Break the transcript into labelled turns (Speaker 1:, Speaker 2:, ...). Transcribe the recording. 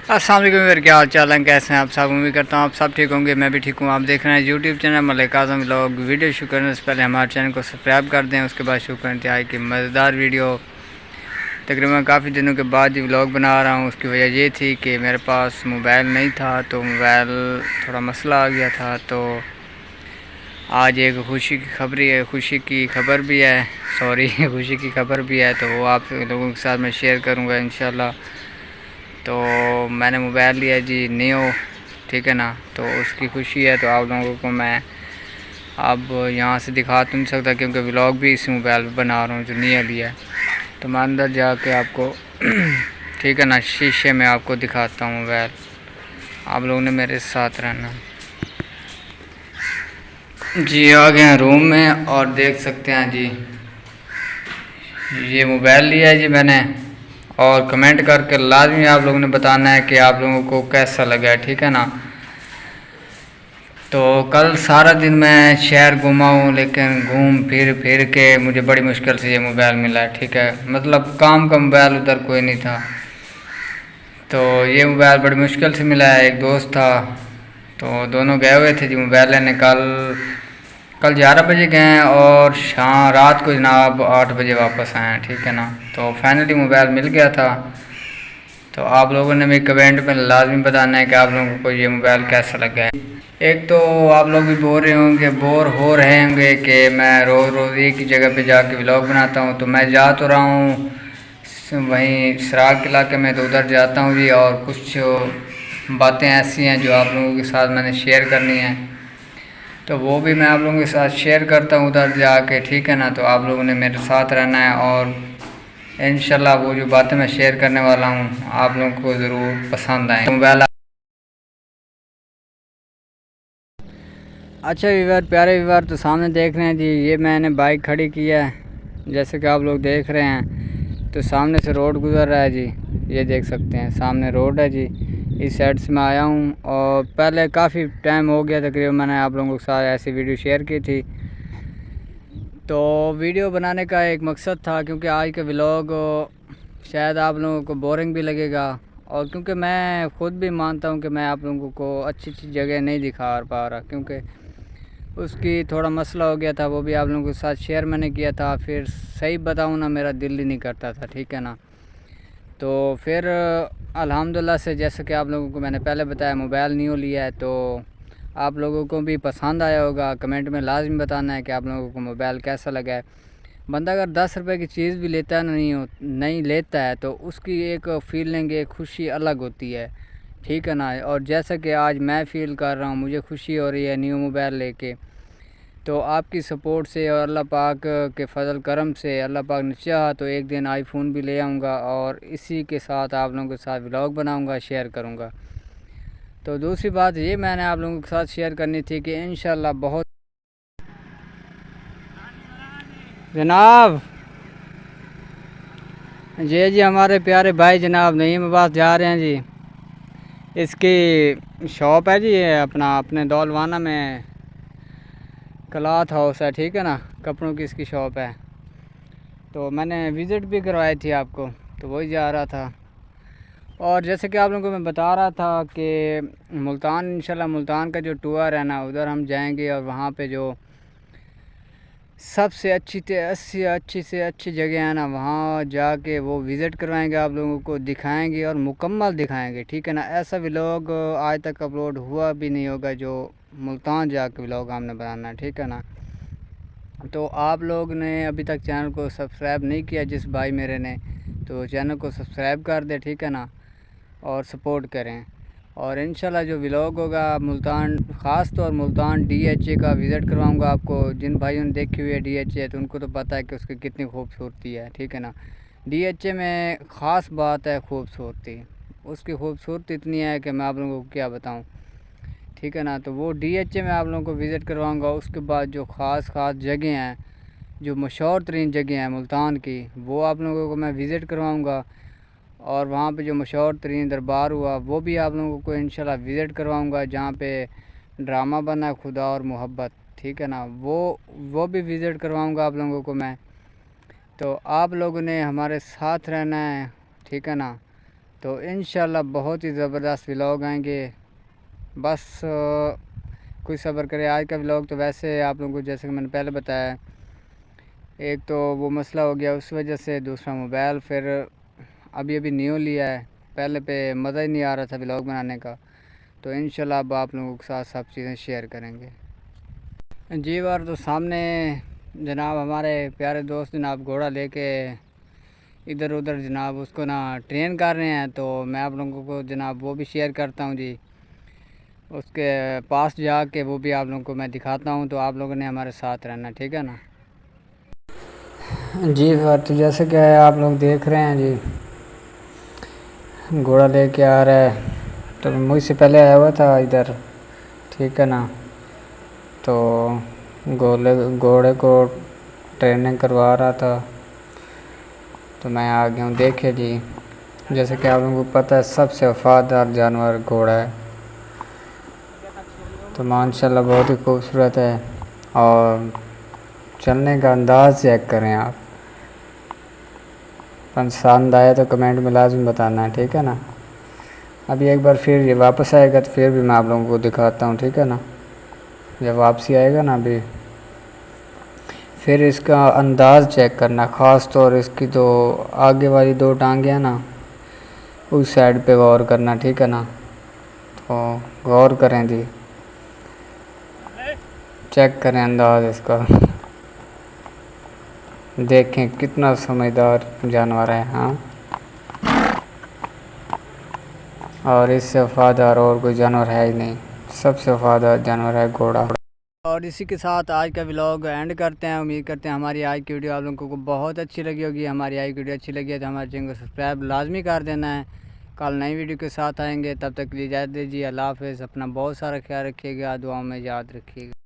Speaker 1: अस्सलाम वालेकुम मेरे क्या हाल चाल है, कैसे हैं आप सब। उम्मीद करता हूँ आप सब ठीक होंगे, मैं भी ठीक हूँ। आप देख रहे हैं यूट्यूब चैनल मलिक आज़म व्लॉग। वीडियो शुरू करने से पहले हमारे चैनल को सब्सक्राइब कर दें, उसके बाद शुरू करते हैं कि मज़ेदार वीडियो। तकरीबन काफ़ी दिनों के बाद ही व्लॉग बना रहा हूँ। उसकी वजह ये थी कि मेरे पास मोबाइल नहीं था, तो मोबाइल थोड़ा मसला आ गया था। तो आज एक खुशी की खबरी है, खुशी की खबर भी है, सॉरी खुशी की खबर भी है, तो वो आप लोगों के साथ मैं शेयर करूँगा इंशाल्लाह। तो मैंने मोबाइल लिया जी नियो, ठीक है ना, तो उसकी खुशी है। तो आप लोगों को मैं अब यहाँ से दिखा तो नहीं सकता क्योंकि व्लॉग भी इसी मोबाइल पर बना रहा हूँ जो नियो लिया है। तो मैं अंदर जाके आपको ठीक है ना, शीशे में आपको दिखाता हूँ मोबाइल। आप लोगों ने मेरे साथ रहना जी। आ गए हैं रूम में और देख सकते हैं जी, ये मोबाइल लिया है जी मैंने। और कमेंट करके लाजमी आप लोगों ने बताना है कि आप लोगों को कैसा लगा है, ठीक है ना। तो कल सारा दिन मैं शहर घूमा हूँ, लेकिन घूम फिर के मुझे बड़ी मुश्किल से ये मोबाइल मिला है, ठीक है। मतलब काम का मोबाइल उधर कोई नहीं था, तो ये मोबाइल बड़ी मुश्किल से मिला है। एक दोस्त था, तो दोनों गए हुए थे जी मोबाइल लेने। कल 11 बजे गए हैं और शाम रात को जनाब 8 बजे वापस आए हैं, ठीक है ना। तो फाइनली मोबाइल मिल गया था। तो आप लोगों ने मेरे कमेंट में लाजमी बताना है कि आप लोगों को ये मोबाइल कैसा लगा है। एक तो आप लोग भी बोर हो रहे होंगे कि मैं रोज़ रोज़ एक ही जगह पे जाके व्लॉग बनाता हूँ। तो मैं जा तो रहा हूँ वहीं सराग के इलाके में, तो उधर जाता हूँ जी। और कुछ बातें ऐसी हैं जो आप लोगों के साथ मैंने शेयर करनी है, तो वो भी मैं आप लोगों के साथ शेयर करता हूँ उधर जाके, ठीक है ना। तो आप लोगों ने मेरे साथ रहना है और इंशाल्लाह वो जो बातें मैं शेयर करने वाला हूँ आप लोगों को ज़रूर पसंद आए। मोबाइल अच्छा व्यूवर, प्यारे व्यूवर, तो सामने देख रहे हैं जी, ये मैंने बाइक खड़ी की है जैसे कि आप लोग देख रहे हैं। तो सामने से रोड गुज़र रहा है जी, ये देख सकते हैं सामने रोड है जी। इस साइड से मैं आया हूँ और पहले काफ़ी टाइम हो गया तकरीबन मैंने आप लोगों के साथ ऐसी वीडियो शेयर की थी। तो वीडियो बनाने का एक मकसद था क्योंकि आज का व्लॉग शायद आप लोगों को बोरिंग भी लगेगा, और क्योंकि मैं ख़ुद भी मानता हूँ कि मैं आप लोगों को अच्छी अच्छी जगह नहीं दिखा पा रहा, क्योंकि उसकी थोड़ा मसला हो गया था। वो भी आप लोगों के साथ शेयर मैंने किया था। फिर सही बताऊँ ना, मेरा दिल ही नहीं करता था, ठीक है ना। तो फिर अल्हम्दुलिल्लाह से, जैसे कि आप लोगों को मैंने पहले बताया, मोबाइल न्यू लिया है। तो आप लोगों को भी पसंद आया होगा, कमेंट में लाजमी बताना है कि आप लोगों को मोबाइल कैसा लगा है। बंदा अगर 10 रुपये की चीज़ भी लेता है नहीं लेता है, तो उसकी एक फीलिंग, एक खुशी अलग होती है, ठीक है ना। और जैसा कि आज मैं फ़ील कर रहा हूँ, मुझे खुशी हो रही है न्यू मोबाइल लेके। तो आपकी सपोर्ट से और अल्लाह पाक के फ़ज़ल करम से, अल्लाह पाक ने चाहा तो एक दिन आईफ़ोन भी ले आऊँगा और इसी के साथ आप लोगों के साथ व्लॉग बनाऊँगा, शेयर करूँगा। तो दूसरी बात ये मैंने आप लोगों के साथ शेयर करनी थी कि इंशाल्लाह बहुत जनाब जी हमारे प्यारे भाई जनाब नईम अब्बास जा रहे हैं जी। इसकी शॉप है जी, ये अपने दौलवाना में क्लॉथ हाउस है, ठीक है ना, कपड़ों की इसकी शॉप है। तो मैंने विज़िट भी करवाई थी आपको, तो वही जा रहा था। और जैसे कि आप लोगों को मैं बता रहा था कि मुल्तान, इंशाल्लाह मुल्तान का जो टूर है ना, उधर हम जाएंगे और वहाँ पे जो सबसे अच्छी से अच्छी जगह है ना, वहाँ जाके वो विज़िट करवाएंगे, आप लोगों को दिखाएंगे और मुकम्मल दिखाएंगे, ठीक है ना। ऐसा व्लॉग आज तक अपलोड हुआ भी नहीं होगा जो मुल्तान जाके व्लॉग हमने बनाना है, ठीक है ना। तो आप लोग ने अभी तक चैनल को सब्सक्राइब नहीं किया जिस भाई मेरे ने, तो चैनल को सब्सक्राइब कर दे, ठीक है ना, और सपोर्ट करें। और इंशाल्लाह जो व्लॉग होगा मुल्तान, ख़ास तौर मुल्तान DHA का विज़िट करवाऊंगा आपको। जिन भाइयों ने देखी हुई है DHA, तो उनको तो पता है कि उसकी कितनी खूबसूरती है, ठीक है ना। DHA में ख़ास बात है खूबसूरती, उसकी खूबसूरती इतनी है कि मैं आप लोगों को क्या बताऊँ, ठीक है ना। तो वो DHA में आप लोगों को विज़िट करवाऊँगा। उसके बाद जो ख़ास जगह हैं, जो मशहूर तरीन जगह हैं मुल्तान की, वो आप लोगों को मैं विज़िट करवाऊँगा। और वहाँ पे जो मशहूर तरीन दरबार हुआ, वो भी आप लोगों को इंशाल्लाह विज़िट करवाऊँगा, जहाँ पे ड्रामा बना है खुदा और मोहब्बत, ठीक है ना। वो भी विज़िट करवाऊँगा आप लोगों को मैं। तो आप लोगों ने हमारे साथ रहना है, ठीक है ना। तो इंशाल्लाह बहुत ही ज़बरदस्त व्लॉग आएंगे। बस कोई सब्र करे। आज का व्लॉग तो वैसे आप लोगों को जैसे कि मैंने पहले बताया, एक तो वो मसला हो गया उस वजह से, दूसरा मोबाइल फिर अभी न्यू लिया है, पहले पे मज़ा ही नहीं आ रहा था व्लॉग बनाने का। तो इंशाल्लाह अब आप लोगों के साथ सब चीज़ें शेयर करेंगे जी। बार तो सामने जनाब हमारे प्यारे दोस्त जनाब घोड़ा लेके इधर उधर जनाब उसको ना ट्रेन कर रहे हैं, तो मैं आप लोगों को जनाब वो भी शेयर करता हूँ जी। उसके पास जाके वो भी आप लोगों को मैं दिखाता हूँ, तो आप लोगों ने हमारे साथ रहना, ठीक है ना जी। फिर तो जैसे कि आप लोग देख रहे हैं जी, घोड़ा लेके आ रहा है। तो मुझसे पहले आया हुआ था इधर, ठीक है ना। तो घोड़े को ट्रेनिंग करवा रहा था, तो मैं आ गया हूँ। देखे जी, जैसे कि आप लोगों को पता है सबसे वफादार जानवर घोड़ा है। तो माशाल्लाह बहुत ही खूबसूरत है, और चलने का अंदाज़ चेक करें आप। पसंद आया तो कमेंट में लाजमी बताना है, ठीक है ना। अभी एक बार फिर ये वापस आएगा तो फिर भी मैं आप लोगों को दिखाता हूँ, ठीक है ना। जब वापसी आएगा ना अभी, फिर इसका अंदाज़ चेक करना, ख़ास तौर इसकी तो आगे वाली दो टांगें हैं ना, उस साइड पे गौर करना, ठीक है ना। तो गौर करें जी, चेक करें अंदाज़ इसका, देखें कितना समझदार जानवर है। हाँ, और इससे वफादार और कोई जानवर है ही नहीं, सबसे वफादार जानवर है घोड़ा। और इसी के साथ आज का व्लॉग एंड करते हैं। उम्मीद करते हैं हमारी आज की वीडियो आप लोगों को बहुत अच्छी लगी होगी। हमारी आज की वीडियो अच्छी लगी है तो हमारे चैनल को सब्सक्राइब लाजमी कर देना है। कल नई वीडियो के साथ आएंगे, तब तक के लिए इजाज़त दीजिए। अल्लाह हाफ़िज़। अपना बहुत सारा ख्याल रखिएगा, दुआओं में याद रखिएगा।